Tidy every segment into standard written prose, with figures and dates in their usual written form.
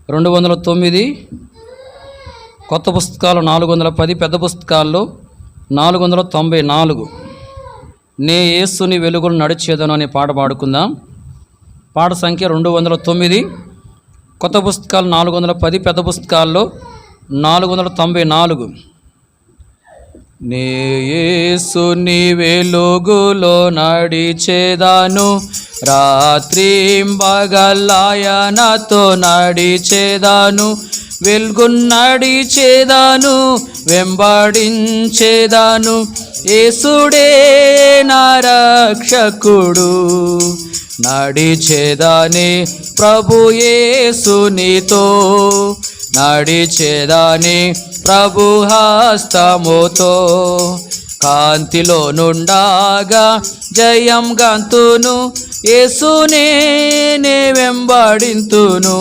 209, కొత్త పుస్తకాలు 410, పెద్ద పుస్తకాల్లో 494. నే యేసుని వెలుగులు నడిచేదను అనే పాట పాడుకుందాం. పాట సంఖ్య 209, కొత్త పుస్తకాలు 410, పెద్ద పుస్తకాల్లో 494. నే యేసుని వెలుగులో నడిచేదాను, రాత్రింబగలాయనతో నడిచేదాను, వెలుగు నడిచేదాను, వెంబడించేదాను, యేసుడే నా రక్షకుడు. నడిచేదాని ప్రభు యేసునితో, నడిచేదాని ప్రభు హస్తముతో, కాంతిలో నుండాగా జయం గంతును, యేసునే నే వెంబడింతును.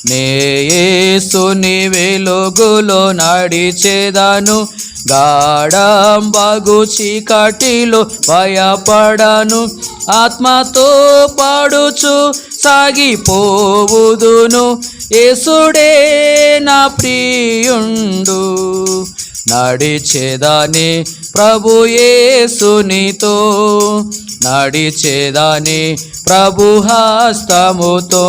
నే యేసుని వెలుగులో నడిచేదాను, గాఢంబగు చీకటిలో భయపడను, ఆత్మతో పాడుచు సాగిపోవుదును, యేసుడే నా ప్రియుండు. నడిచేదాని ప్రభు యేసునితో, నడిచేదాని ప్రభు హస్తముతో,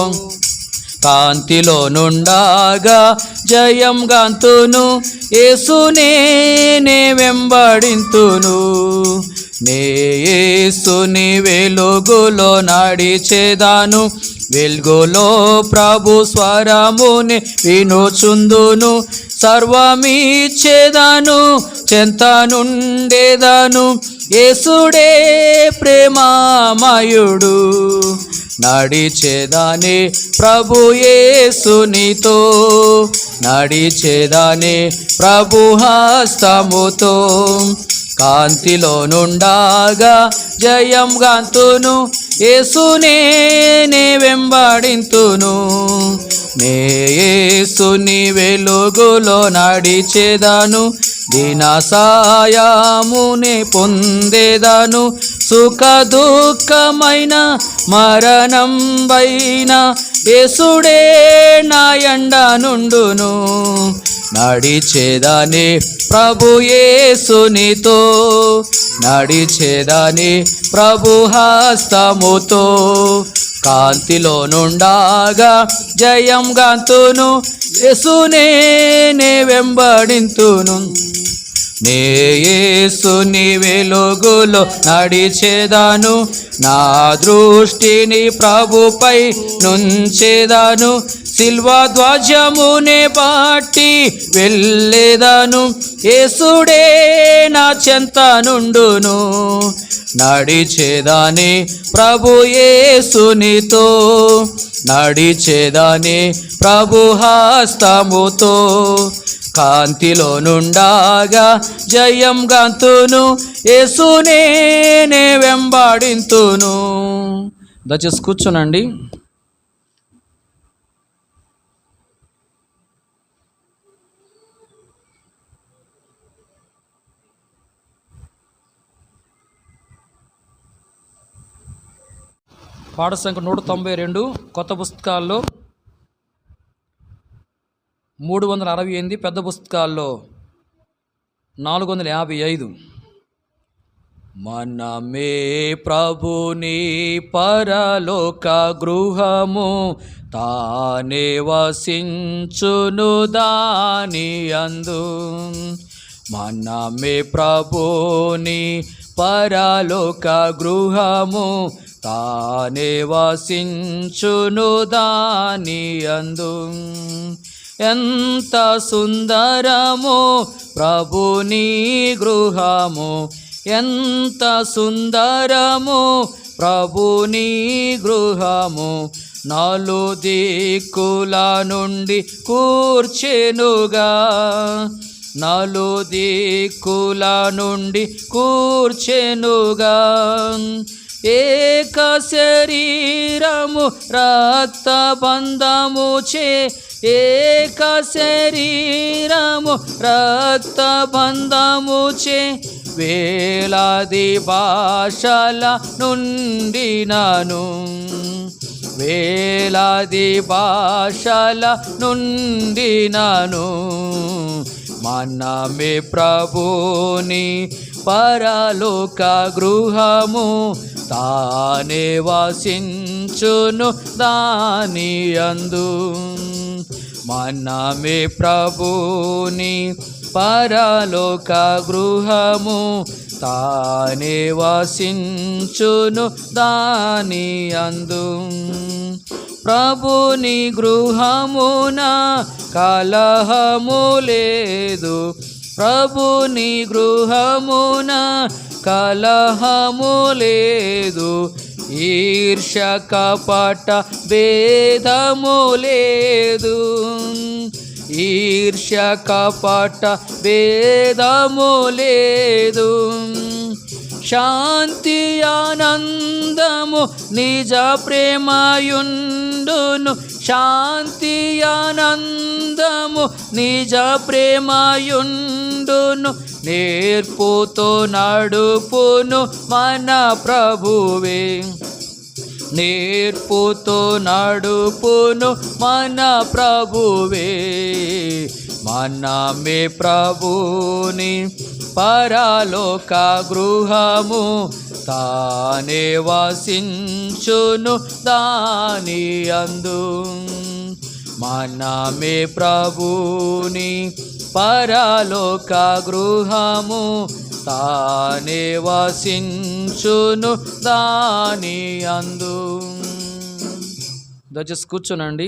కాంతిలో నుండాగా జయం గంతును, యేసునే నే వెంబడింతును. నే యేసుని వెలుగులో నడిచేదాను, వెలుగులో ప్రభు స్వరముని వినుచుందును, సర్వమిచ్చేదాను, చెంత నుండేదాను, యేసుడే ప్రేమామయుడు. నడిచేదాని ప్రభు యేసునితో, నడిచేదాని ప్రభు హస్తముతో, కాంతిలో నుండాగా జయం గంతును, యేసునే నే వెంబడింతును. నే యేసుని వెలుగులో నడిచేదాను, దీన సాయమునే పొందేదాను, సుఖ దుఃఖమైన మరణం పైన యేసుడే నా యండ నుండును. నడిచేదాని ప్రభు యేసునితో, నడిచేదాని ప్రభు హస్తముతో, కాంతిలో నుండాగా జయం గంతును, యేసునే నే వెంబడింతును. నే యేసుని వెలుగులో నడిచేదాను, నా దృష్టిని ప్రభుపై నుంచేదాను, సిల్వా ధ్వజమునే బట్టి వెళ్ళేదాను, యేసుడే నా చెంత నుండును. నడిచేదాని ప్రభు యేసునితో, నడిచేదాని ప్రభు హస్తముతో, కాంతిలో నుండాగా జయం గంతును, యేసునే నే వెంబడింతును. దయచేసి కూర్చోనండి. పాట సంఖ్య 192, కొత్త పుస్తకాల్లో 368, పెద్ద పుస్తకాల్లో 455. మనమే ప్రభుని పరలోక గృహము, తానే వసించును దాని అందు. మనమే ప్రభుని పరలోక గృహము, తానే వసించును దాని అందు. ఎంత సుందరము ప్రభుని గృహము, ఎంత సుందరము ప్రభుని గృహము, నలుదిక్కుల నుండి కూర్చెనుగా, నలుదిక్కుల నుండి కూర్చెనుగా, ఏక శరీరము రక్త బంధము చే, ఏక శరీరము రక్త బంధము చే, వేలాది భాషల నుండి నాను, వేలాది భాషల నుండినను మనమే ప్రభుని పరలోక గృహము తానే వసించును దాని యందు. మనమే ప్రభుని పరలోక గృహము తానే వసించును దాని యందు. ప్రభుని గృహమున కలహము లేదు, ప్రభుని గృహమున కలహము లేదు, ఈర్ష్య కపట భేదము లేదు, ఈర్ష్య కపట భేదము లేదు. శాంతి ఆనందము నిజ ప్రేమయుండును, శాంతి ఆనందము నిజ ప్రేమయుండును, నేర్పుతో నడుపును మన ప్రభువే, నేర్పుతో నడుపును మన ప్రభువే. మనమే ప్రభుని పరలోక గృహము తానే వసించును దాని యందు. మనమే ప్రభుని పరలోక గృహము తానే వసించును దాని యందు. దయచేసి కూర్చోనండి.